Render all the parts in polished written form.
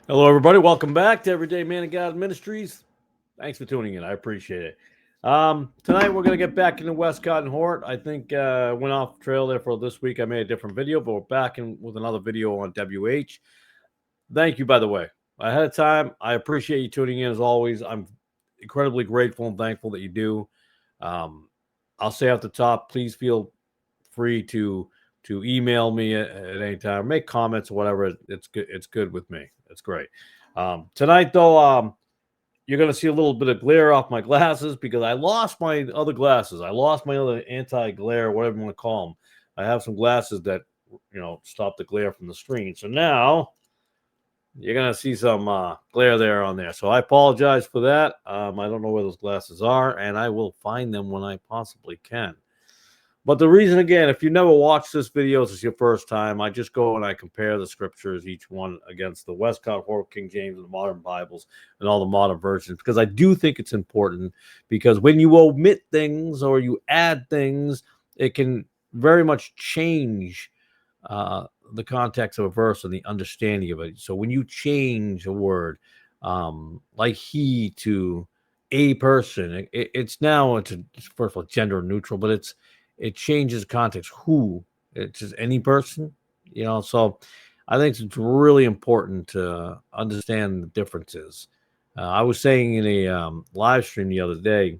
Hello, everybody. Welcome back to Everyday Man of God Ministries. Thanks for tuning in. I appreciate it. Tonight, we're going to get back into Westcott Hort. I think went off trail there for this week. I made a different video, but we're back in with another video on WH. Thank you, by the way. Ahead of time, I appreciate you tuning in as always. I'm incredibly grateful and thankful that you do. I'll say at the top, please feel free to email me at any time, make comments or whatever. It's good. It's good with me. It's great. Tonight, though, you're going to see a little bit of glare off my glasses because I lost my other glasses. I lost my other anti-glare, whatever you want to call them. I have some glasses that, stop the glare from the screen. So now you're going to see some glare there on there. So I apologize for that. I don't know where those glasses are, and I will find them when I possibly can. But the reason, again, if you never watched this video, this is your first time, I just go and I compare the scriptures, each one against the Westcott Hort, King James, and the modern Bibles, and all the modern versions, because I do think it's important, because when you omit things or you add things, it can very much change the context of a verse and the understanding of it. So when you change a word, like he to a person, it's first of all gender neutral, but it changes context. Who? It's just any person, So I think it's really important to understand the differences. I was saying in a live stream the other day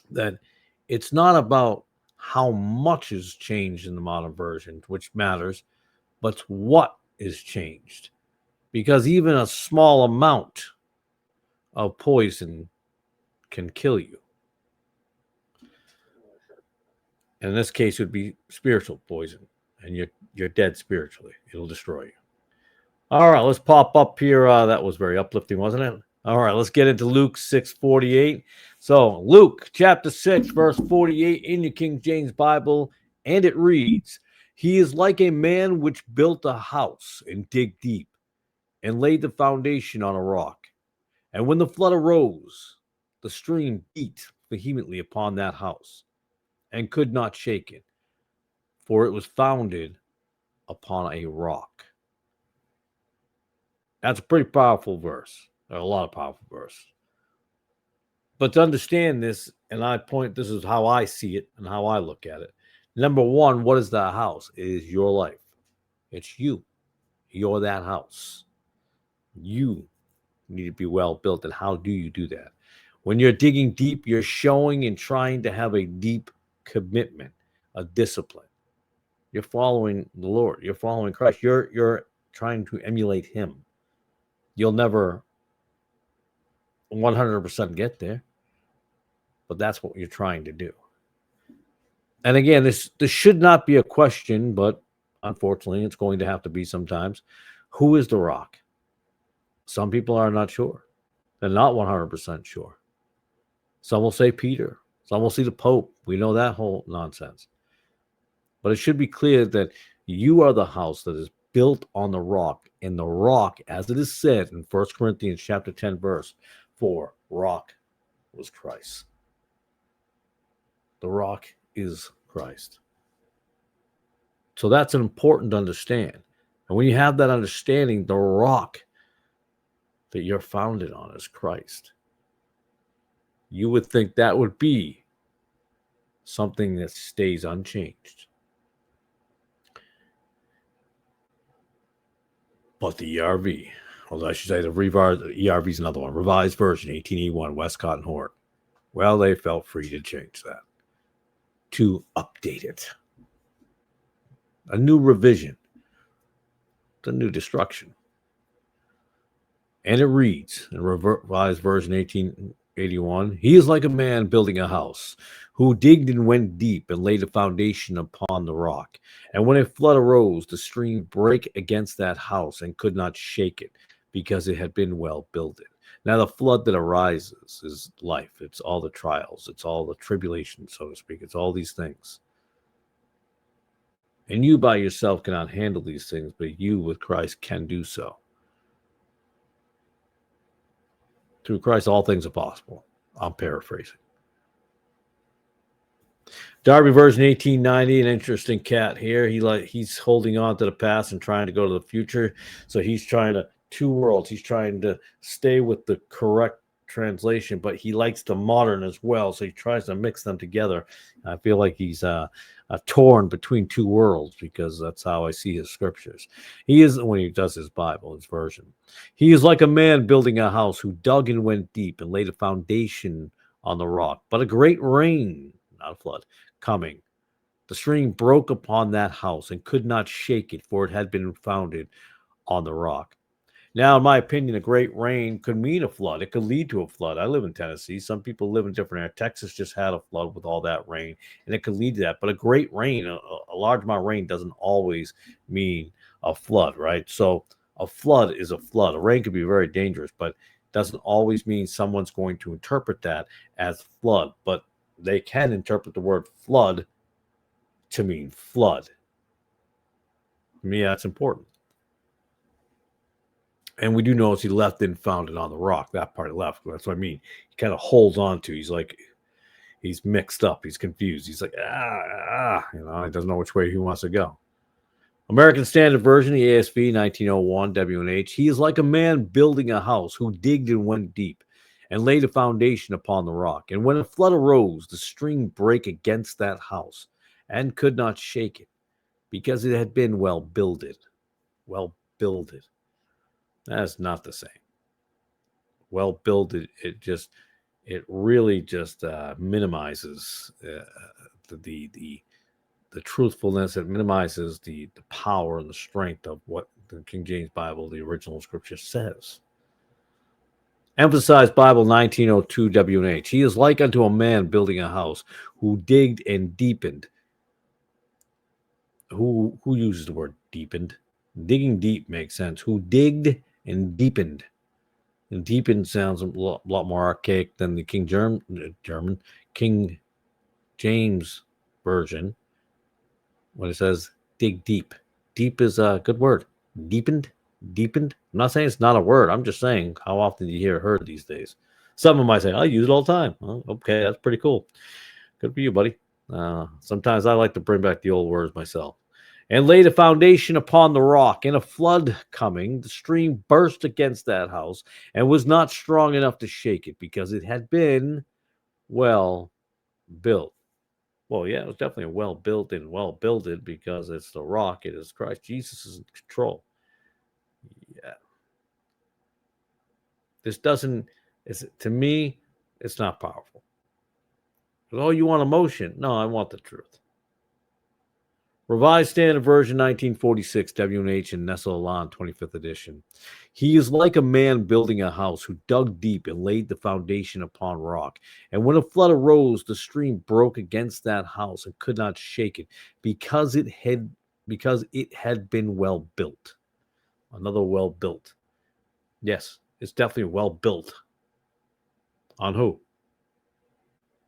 that it's not about how much is changed in the modern version, which matters, but what is changed. Because even a small amount of poison can kill you. And in this case, it would be spiritual poison, and you're dead spiritually. It'll destroy you. All right, let's pop up here. That was very uplifting, wasn't it? All right, let's get into Luke 6:48. So Luke chapter 6, verse 48 in your King James Bible, and it reads, "He is like a man which built a house and dig deep, and laid the foundation on a rock. And when the flood arose, the stream beat vehemently upon that house, and could not shake it, for it was founded upon a rock." That's a pretty powerful verse. A lot of powerful verse. But to understand this, this is how I see it and how I look at it. Number one, what is that house? It is your life. It's you. You're that house. You need to be well built. And how do you do that? When you're digging deep, you're showing and trying to have a deep commitment, a discipline. You're following the Lord. You're following Christ. You're trying to emulate him. You'll never 100% get there, but that's what you're trying to do. And again, this should not be a question, but unfortunately, it's going to have to be sometimes. Who is the rock? Some people are not sure. They're not 100% sure. Some will say Peter. Some will see the Pope. We know that whole nonsense. But it should be clear that you are the house that is built on the rock. And the rock, as it is said in 1 Corinthians chapter 10, verse 4, rock was Christ. The rock is Christ. So that's important to understand. And when you have that understanding, the rock that you're founded on is Christ. You would think that would be something that stays unchanged. But the ERV, or I should say the ERV is another one, Revised Version 1881, Westcott and Hort. Well, they felt free to change that, to update it. A new revision. It's a new destruction. And it reads in Revised Version 1881, "He is like a man building a house, who digged and went deep and laid a foundation upon the rock. And when a flood arose, the stream brake against that house and could not shake it, because it had been well builded." Now, the flood that arises is life. It's all the trials. It's all the tribulation, so to speak. It's all these things. And you by yourself cannot handle these things, but you with Christ can do so. Through Christ, all things are possible. I'm paraphrasing. Darby version 1890, an interesting cat here. He's holding on to the past and trying to go to the future. So he's trying to two worlds. He's trying to stay with the correct translation, but he likes the modern as well, so he tries to mix them together. I feel like he's torn between two worlds because that's how I see his scriptures. He is, when he does his Bible, his version, he is like a man building a house who dug and went deep and laid a foundation on the rock. But a great rain, not a flood, coming, the stream broke upon that house and could not shake it, for it had been founded on the rock. Now, in my opinion, a great rain could mean a flood. It could lead to a flood. I live in Tennessee. Some people live in different areas. Texas just had a flood with all that rain, and it could lead to that. But a great rain, a large amount of rain, doesn't always mean a flood, right? So a flood is a flood. A rain could be very dangerous, but doesn't always mean someone's going to interpret that as flood. But they can interpret the word flood to mean flood. To me, that's important. And we do notice he left and found it on the rock. That part left. That's what I mean. He kind of holds on to. He's like, he's mixed up. He's confused. He's like, he doesn't know which way he wants to go. American Standard Version, the ASV, 1901, W&H. He is like a man building a house who digged and went deep and laid a foundation upon the rock. And when a flood arose, the stream brake against that house and could not shake it because it had been well builded. Well builded. That's not the same. Well builded, it really just minimizes the truthfulness. It minimizes the power and the strength of what the King James Bible, the original scripture, says. Emphasized Bible 1902 W&H. He is like unto a man building a house who digged and deepened. Who uses the word deepened? Digging deep makes sense. Who digged and deepened. And deepened sounds a lot more archaic than the King James version. When it says dig deep. Deep is a good word. Deepened. I'm not saying it's not a word. I'm just saying, how often do you hear it heard these days? Some of them might say, I use it all the time. Well, okay, that's pretty cool. Good for you, buddy. Sometimes I like to bring back the old words myself. And laid a foundation upon the rock, and a flood coming, the stream burst against that house and was not strong enough to shake it because it had been well built. Well, yeah, it was definitely well built and well builded because it's the rock. It is Christ. Jesus is in control. Yeah. This doesn't, to me, it's not powerful. Oh, you want emotion? No, I want the truth. Revised Standard Version 1946, W&H and Nestle-Aland 25th edition. He is like a man building a house who dug deep and laid the foundation upon rock. And when a flood arose, the stream broke against that house and could not shake it because it had been well built. Another well built. Yes, it's definitely well built. On who?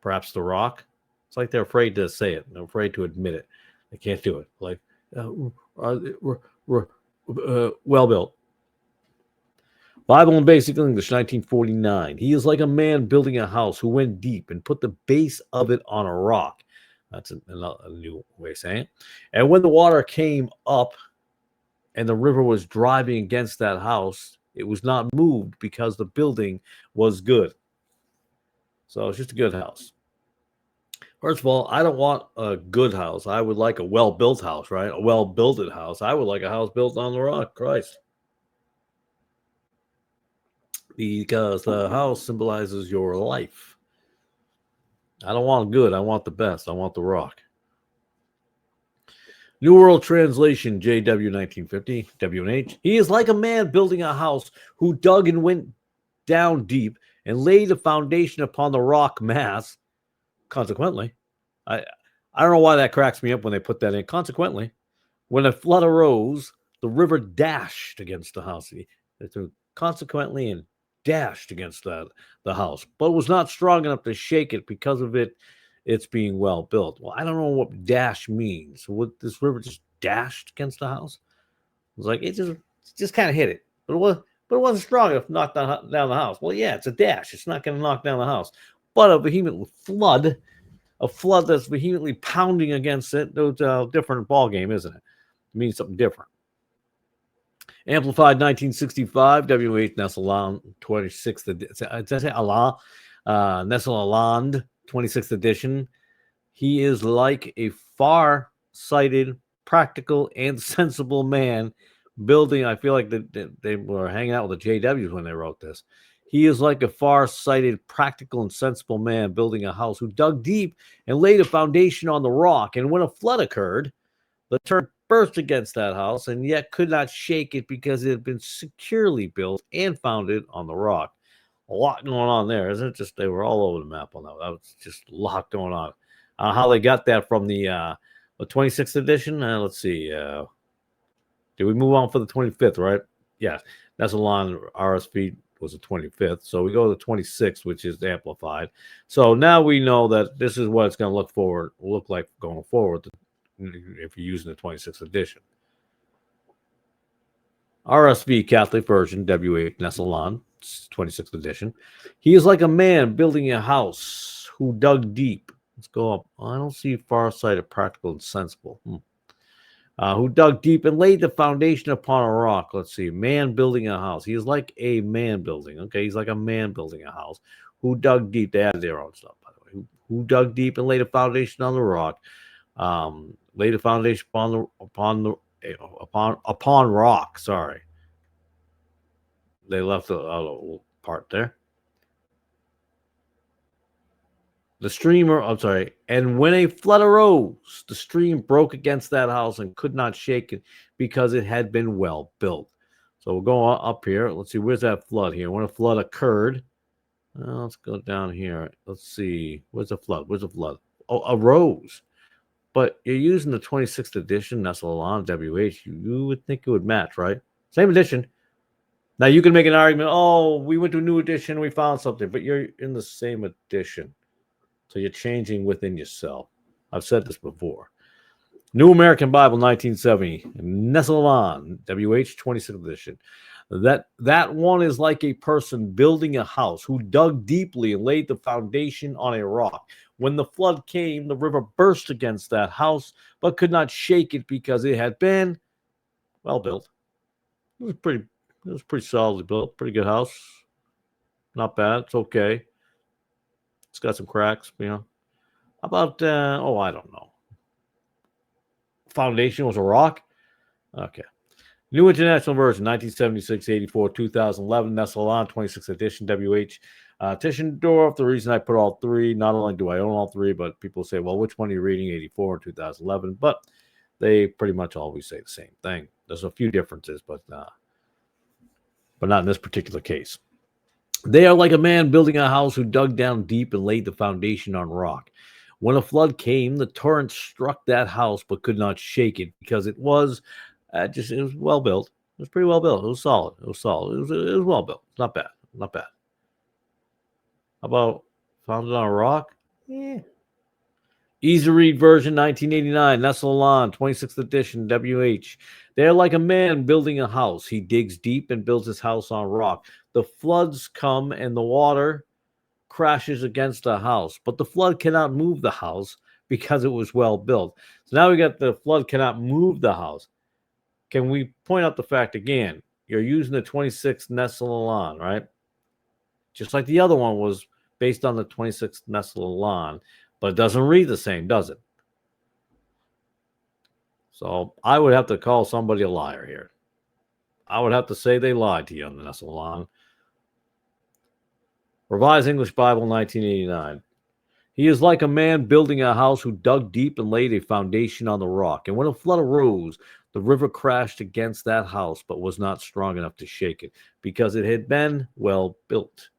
Perhaps the rock? It's like they're afraid to say it. They're afraid to admit it. They can't do it. Like, well built. Bible in Basic English, 1949. He is like a man building a house who went deep and put the base of it on a rock. That's a new way of saying it. And when the water came up and the river was driving against that house, it was not moved because the building was good. So it's just a good house. First of all, I don't want a good house. I would like a well-built house, right? A well-builded house. I would like a house built on the rock, Christ. Because the house symbolizes your life. I don't want good. I want the best. I want the rock. New World Translation, JW 1950, W&H. He is like a man building a house who dug and went down deep and laid a foundation upon the rock mass. Consequently, I don't know why that cracks me up when they put that in. Consequently, when a flood arose, the river dashed against the house. Consequently, and dashed against the house, but was not strong enough to shake it because of it's being well built. Well, I don't know what dash means. What this river just dashed against the house? It was like it just kind of hit it, but it wasn't strong enough to knock down the house. Well, yeah, it's a dash. It's not going to knock down the house, but a vehement flood. A flood that's vehemently pounding against it, it's a different ball game, isn't it? It means something different. Amplified 1965, WH Nesseland 26th edition. Did I say Allah? Nesseland 26th edition. He is like a far-sighted, practical, and sensible man building. I feel like they were hanging out with the JWs when they wrote this. He is like a far-sighted, practical, and sensible man building a house who dug deep and laid a foundation on the rock. And when a flood occurred, the turret burst against that house and yet could not shake it because it had been securely built and founded on the rock. A lot going on there, isn't it? Just they were all over the map on that. That was just a lot going on. How they got that from the 26th edition? Let's see. Did we move on for the 25th, right? Yeah, that's a long RSV was the 25th. So we go to the 26th, which is amplified. So now we know that this is what it's going to look like going forward if you're using the 26th edition. RSV Catholic version, W.H. Nesseland, 26th edition. He is like a man building a house who dug deep. Let's go up. I don't see far-sighted, practical, and sensible. Who dug deep and laid the foundation upon a rock. Let's see. Man building a house. He is like a man building. Okay, he's like a man building a house. Who dug deep. They added their own stuff, by the way. Who dug deep and laid a foundation on the rock. Laid a foundation upon rock. Sorry. They left a little part there. The streamer, I'm sorry, and when a flood arose, the stream broke against that house and could not shake it because it had been well built. So we'll go up here. Let's see, where's that flood here? When a flood occurred, let's go down here. Let's see, where's the flood? Where's the flood? Oh, arose. But you're using the 26th edition, Nesseland WH. You would think it would match, right? Same edition. Now you can make an argument, oh, we went to a new edition, we found something, but you're in the same edition. So you're changing within yourself. I've said this before. New American Bible, 1970. Nesseland, WH, 26th edition. That one is like a person building a house who dug deeply and laid the foundation on a rock. When the flood came, the river burst against that house, but could not shake it because it had been well built. It was pretty solidly built. Pretty good house. Not bad. It's okay. It's got some cracks, you know. How about, I don't know. Foundation was a rock? Okay. New International Version, 1976, 84, 2011, Nesseland, 26th edition, WH. Tischendorf, the reason I put all three, not only do I own all three, but people say, well, which one are you reading, 84 or 2011? But they pretty much always say the same thing. There's a few differences, but not in this particular case. They are like a man building a house who dug down deep and laid the foundation on rock. When a flood came, the torrent struck that house but could not shake it because it was it was well built. It was pretty well built. It was solid. It was well built. Not bad. Not bad. How about founded on a rock? Yeah. Easy Read version, 1989, Nesseland, 26th edition, WH. They're like a man building a house. He digs deep and builds his house on rock. The floods come and the water crashes against the house, but the flood cannot move the house because it was well built. So now we got the flood cannot move the house. Can we point out the fact again? You're using the 26th Nesseland, right? Just like the other one was based on the 26th Nesseland. But it doesn't read the same, does it? So I would have to call somebody a liar here. I would have to say they lied to you on the Nesseland. Revised English Bible, 1989. He is like a man building a house who dug deep and laid a foundation on the rock. And when a flood arose, the river crashed against that house, but was not strong enough to shake it because it had been well built.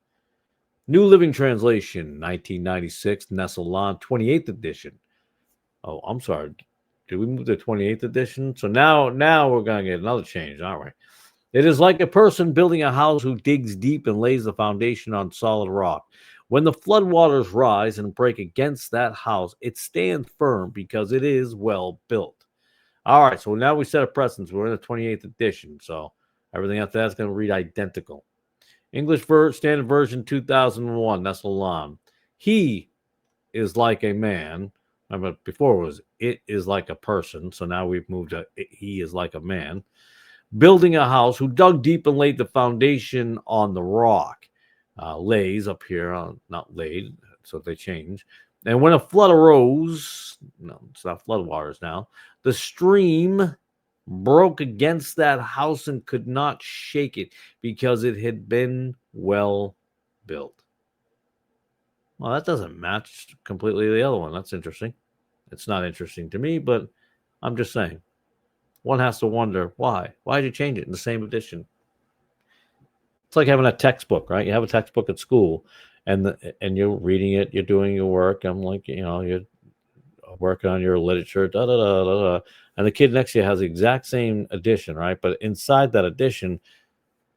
New Living Translation, 1996, Nesseland, 28th edition. Oh, I'm sorry. Did we move to 28th edition? So now we're going to get another change, aren't we? It is like a person building a house who digs deep and lays the foundation on solid rock. When the floodwaters rise and break against that house, it stands firm because it is well built. All right, so now we set a precedence. We're in the 28th edition, so everything after that's going to read identical. English Standard Version 2001, Nesseland. He is like a man. Before it was, it is like a person. So now we've moved to he is like a man. building a house, who dug deep and laid the foundation on the rock. Lays up here, not laid, so they change. And when a flood arose, no, it's not flood waters now, the stream broke against that house and could not shake it because it had been well built. Well, that doesn't match completely the other one. That's interesting. It's not interesting to me, but I'm just saying. One has to wonder why. Why did you change it in the same edition? It's like having a textbook, right? You have a textbook at school, and you're reading it, you're doing your work. I'm like, you're working on your literature, da da da da da, and the kid next to you has the exact same edition, right? But inside that edition,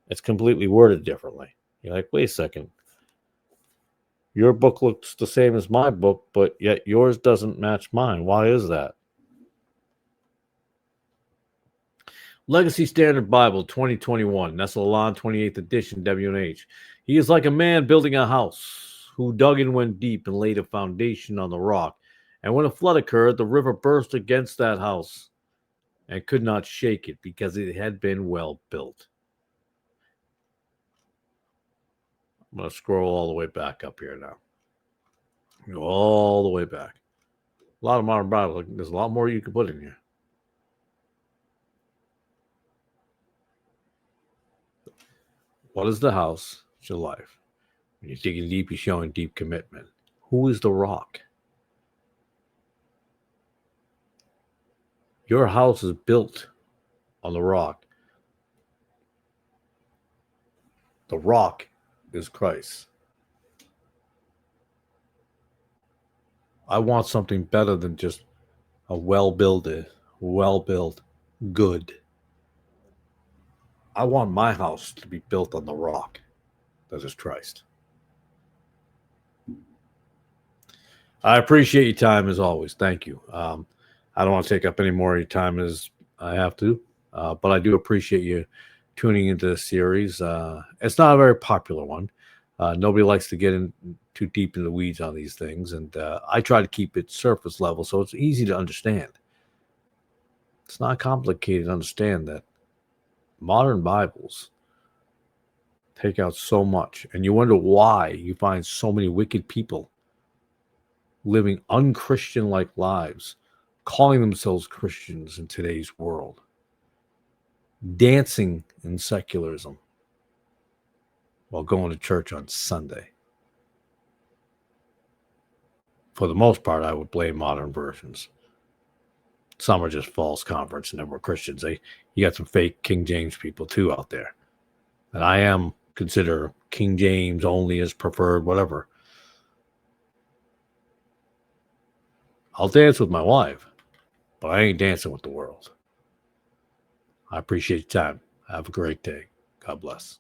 it's completely worded differently. You're like, wait a second, your book looks the same as my book, but yet yours doesn't match mine. Why is that? Legacy Standard Bible 2021, Nestle-Aland 28th edition, W&H. He is like a man building a house who dug and went deep and laid a foundation on the rock. And when a flood occurred, the river burst against that house and could not shake it because it had been well built. I'm going to scroll all the way back up here now. Go all the way back. A lot of modern Bible. There's a lot more you can put in here. What is the house? It's your life. When you're digging deep, you're showing deep commitment. Who is the rock? Your house is built on the rock. The rock is Christ. I want something better than just a well-built, good. I want my house to be built on the rock that is Christ. I appreciate your time as always. Thank you. I don't want to take up any more of your time as I have to, but I do appreciate you tuning into this series. It's not a very popular one. Nobody likes to get in too deep in the weeds on these things, and I try to keep it surface level so it's easy to understand. It's not complicated to understand that modern Bibles take out so much, and you wonder why you find so many wicked people living unchristian-like lives, calling themselves Christians in today's world, dancing in secularism while going to church on Sunday. For the most part, I would blame modern versions. Some are just false converts and then we're Christians. You got some fake King James people too out there. And I am consider King James only as preferred, whatever. I'll dance with my wife, but I ain't dancing with the world. I appreciate your time. Have a great day. God bless.